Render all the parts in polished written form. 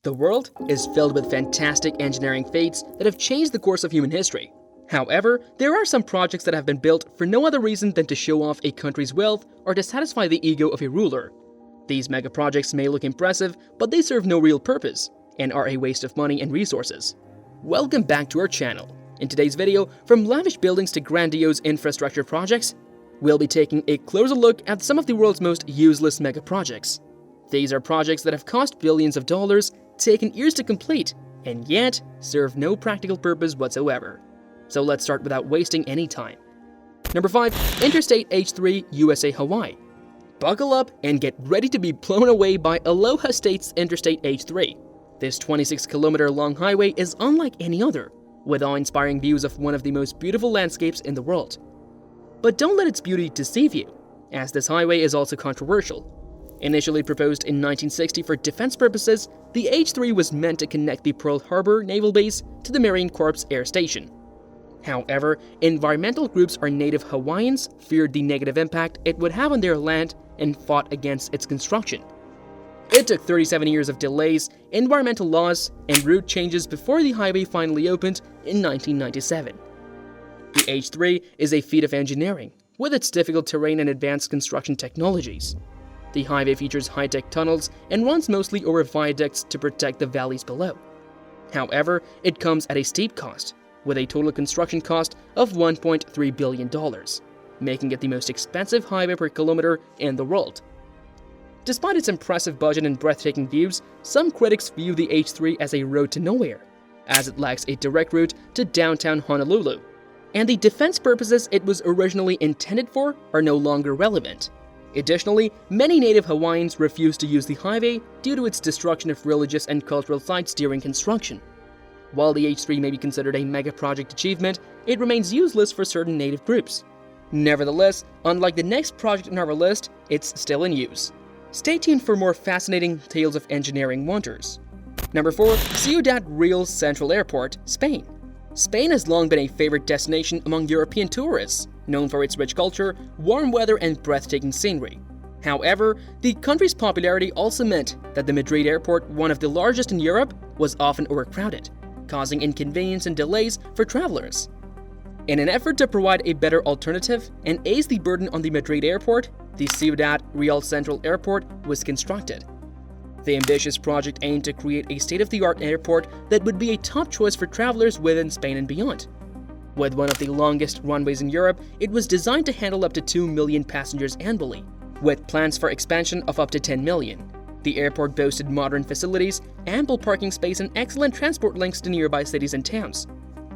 The world is filled with fantastic engineering feats that have changed the course of human history. However, there are some projects that have been built for no other reason than to show off a country's wealth or to satisfy the ego of a ruler. These megaprojects may look impressive, but they serve no real purpose and are a waste of money and resources. Welcome back to our channel. In today's video, from lavish buildings to grandiose infrastructure projects, we'll be taking a closer look at some of the world's most useless megaprojects. These are projects that have cost billions of dollars, taken years to complete, and yet serve no practical purpose whatsoever. So let's start without wasting any time. Number 5. Interstate H3, USA, Hawaii. Buckle up and get ready to be blown away by Aloha State's Interstate H3. This 26-kilometer long highway is unlike any other, with awe-inspiring views of one of the most beautiful landscapes in the world. But don't let its beauty deceive you, as this highway is also controversial. Initially proposed in 1960 for defense purposes, the H3 was meant to connect the Pearl Harbor Naval Base to the Marine Corps Air Station. However, environmental groups or native Hawaiians feared the negative impact it would have on their land and fought against its construction. It took 37 years of delays, environmental laws, and route changes before the highway finally opened in 1997. The H3 is a feat of engineering, with its difficult terrain and advanced construction technologies. The highway features high-tech tunnels and runs mostly over viaducts to protect the valleys below. However, it comes at a steep cost, with a total construction cost of $1.3 billion, making it the most expensive highway per kilometer in the world. Despite its impressive budget and breathtaking views, some critics view the H3 as a road to nowhere, as it lacks a direct route to downtown Honolulu, and the defense purposes it was originally intended for are no longer relevant. Additionally, many native Hawaiians refuse to use the highway due to its destruction of religious and cultural sites during construction. While the H3 may be considered a mega-project achievement, it remains useless for certain native groups. Nevertheless, unlike the next project on our list, it's still in use. Stay tuned for more fascinating tales of engineering wonders. Number 4. Ciudad Real Central Airport, Spain. Spain has long been a favorite destination among European tourists, known for its rich culture, warm weather, and breathtaking scenery. However, the country's popularity also meant that the Madrid airport, one of the largest in Europe, was often overcrowded, causing inconvenience and delays for travelers. In an effort to provide a better alternative and ease the burden on the Madrid airport, the Ciudad Real Central Airport was constructed. The ambitious project aimed to create a state-of-the-art airport that would be a top choice for travelers within Spain and beyond. With one of the longest runways in Europe, it was designed to handle up to 2 million passengers annually, with plans for expansion of up to 10 million. The airport boasted modern facilities, ample parking space, and excellent transport links to nearby cities and towns.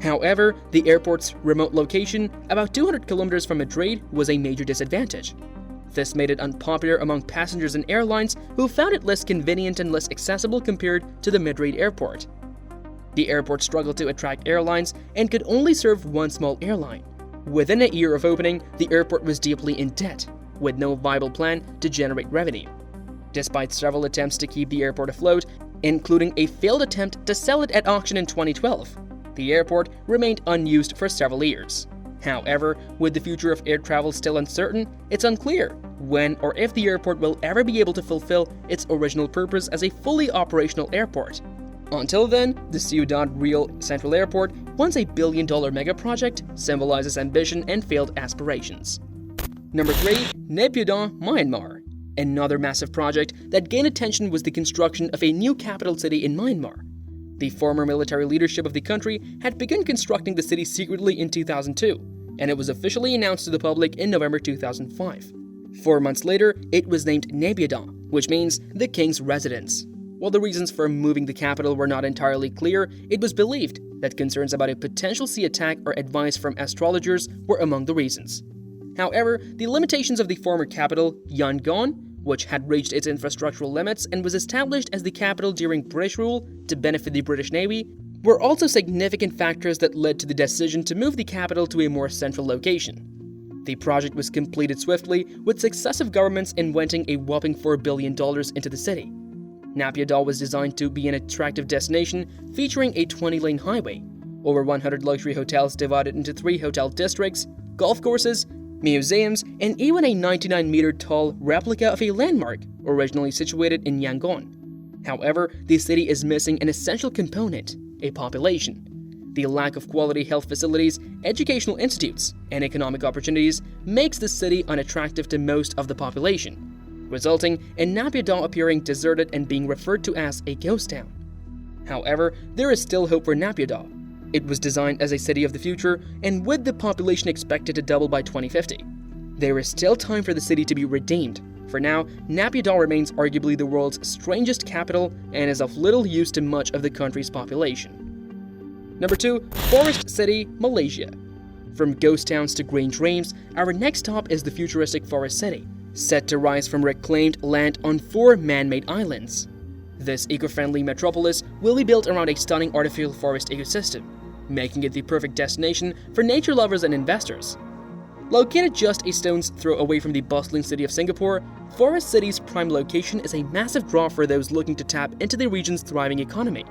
However, the airport's remote location, about 200 kilometers from Madrid, was a major disadvantage. This made it unpopular among passengers and airlines who found it less convenient and less accessible compared to the Madrid airport. The airport struggled to attract airlines and could only serve one small airline. Within a year of opening, the airport was deeply in debt, with no viable plan to generate revenue. Despite several attempts to keep the airport afloat, including a failed attempt to sell it at auction in 2012, the airport remained unused for several years. However, with the future of air travel still uncertain, it's unclear when or if the airport will ever be able to fulfill its original purpose as a fully operational airport. Until then, the Ciudad Real Central Airport, once a billion-dollar mega-project, symbolizes ambition and failed aspirations. Number 3. Naypyidaw, Myanmar. Another massive project that gained attention was the construction of a new capital city in Myanmar. The former military leadership of the country had begun constructing the city secretly in 2002, and it was officially announced to the public in November 2005. 4 months later, it was named Naypyidaw, which means the king's residence. While the reasons for moving the capital were not entirely clear, it was believed that concerns about a potential sea attack or advice from astrologers were among the reasons. However, the limitations of the former capital, Yangon, which had reached its infrastructural limits and was established as the capital during British rule to benefit the British Navy, were also significant factors that led to the decision to move the capital to a more central location. The project was completed swiftly, with successive governments investing a whopping $4 billion into the city. Naypyidaw was designed to be an attractive destination featuring a 20-lane highway, over 100 luxury hotels divided into 3 hotel districts, golf courses, museums, and even a 99-meter tall replica of a landmark originally situated in Yangon. However, the city is missing an essential component, a population. The lack of quality health facilities, educational institutes, and economic opportunities makes the city unattractive to most of the population, resulting in Naypyidaw appearing deserted and being referred to as a ghost town. However, there is still hope for Naypyidaw. It was designed as a city of the future, and with the population expected to double by 2050, there is still time for the city to be redeemed. For now, Naypyidaw remains arguably the world's strangest capital and is of little use to much of the country's population. Number 2. Forest City, Malaysia. From ghost towns to green dreams, our next stop is the futuristic Forest City, set to rise from reclaimed land on 4 man-made islands. This eco-friendly metropolis will be built around a stunning artificial forest ecosystem, making it the perfect destination for nature lovers and investors. Located just a stone's throw away from the bustling city of Singapore, Forest City's prime location is a massive draw for those looking to tap into the region's thriving economy.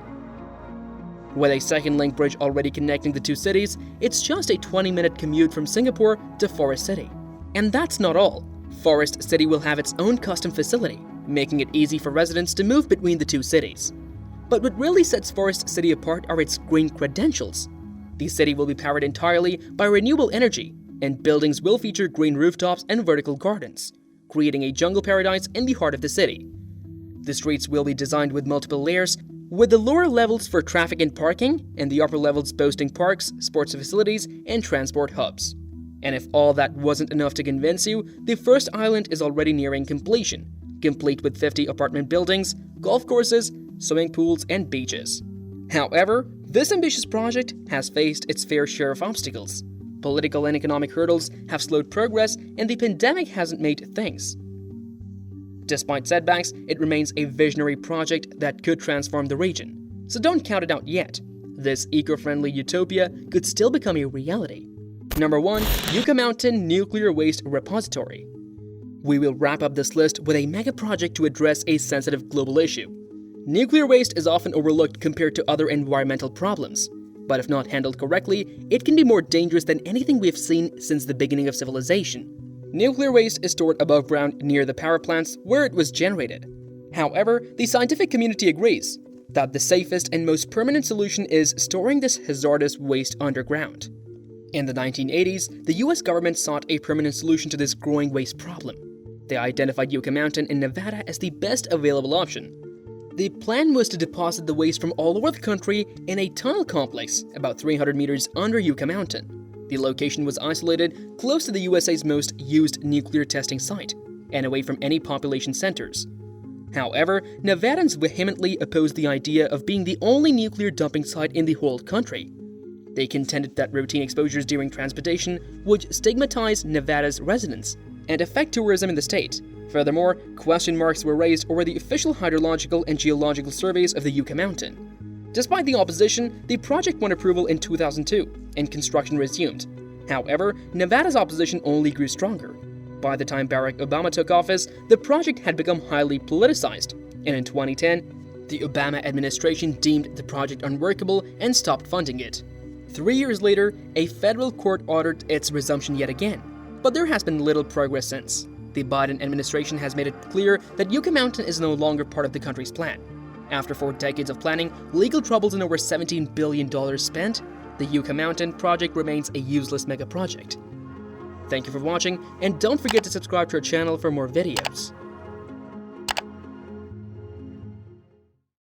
With a second link bridge already connecting the two cities, it's just a 20-minute commute from Singapore to Forest City. And that's not all. Forest City will have its own custom facility, making it easy for residents to move between the two cities. But what really sets Forest City apart are its green credentials. The city will be powered entirely by renewable energy, and buildings will feature green rooftops and vertical gardens, creating a jungle paradise in the heart of the city. The streets will be designed with multiple layers, with the lower levels for traffic and parking, and the upper levels boasting parks, sports facilities, and transport hubs. And if all that wasn't enough to convince you, the first island is already nearing completion, complete with 50 apartment buildings, golf courses, swimming pools, and beaches. However, this ambitious project has faced its fair share of obstacles. Political and economic hurdles have slowed progress, and the pandemic hasn't made things. Despite setbacks, it remains a visionary project that could transform the region. So don't count it out yet. This eco-friendly utopia could still become a reality. Number 1. Yucca Mountain Nuclear Waste Repository. We will wrap up this list with a mega project to address a sensitive global issue. Nuclear waste is often overlooked compared to other environmental problems. But if not handled correctly, it can be more dangerous than anything we have seen since the beginning of civilization. Nuclear waste is stored above ground near the power plants where it was generated. However, the scientific community agrees that the safest and most permanent solution is storing this hazardous waste underground. In the 1980s, the US government sought a permanent solution to this growing waste problem. They identified Yucca Mountain in Nevada as the best available option. The plan was to deposit the waste from all over the country in a tunnel complex about 300 meters under Yucca Mountain. The location was isolated close to the USA's most used nuclear testing site and away from any population centers. However, Nevadans vehemently opposed the idea of being the only nuclear dumping site in the whole country. They contended that routine exposures during transportation would stigmatize Nevada's residents and affect tourism in the state. Furthermore, question marks were raised over the official hydrological and geological surveys of the Yucca Mountain. Despite the opposition, the project won approval in 2002, and construction resumed. However, Nevada's opposition only grew stronger. By the time Barack Obama took office, the project had become highly politicized, and in 2010, the Obama administration deemed the project unworkable and stopped funding it. 3 years later, a federal court ordered its resumption yet again, but there has been little progress since. The Biden administration has made it clear that Yucca Mountain is no longer part of the country's plan. After 4 decades of planning, legal troubles, and over $17 billion spent, the Yucca Mountain project remains a useless mega project. Thank you for watching, and don't forget to subscribe to our channel for more videos.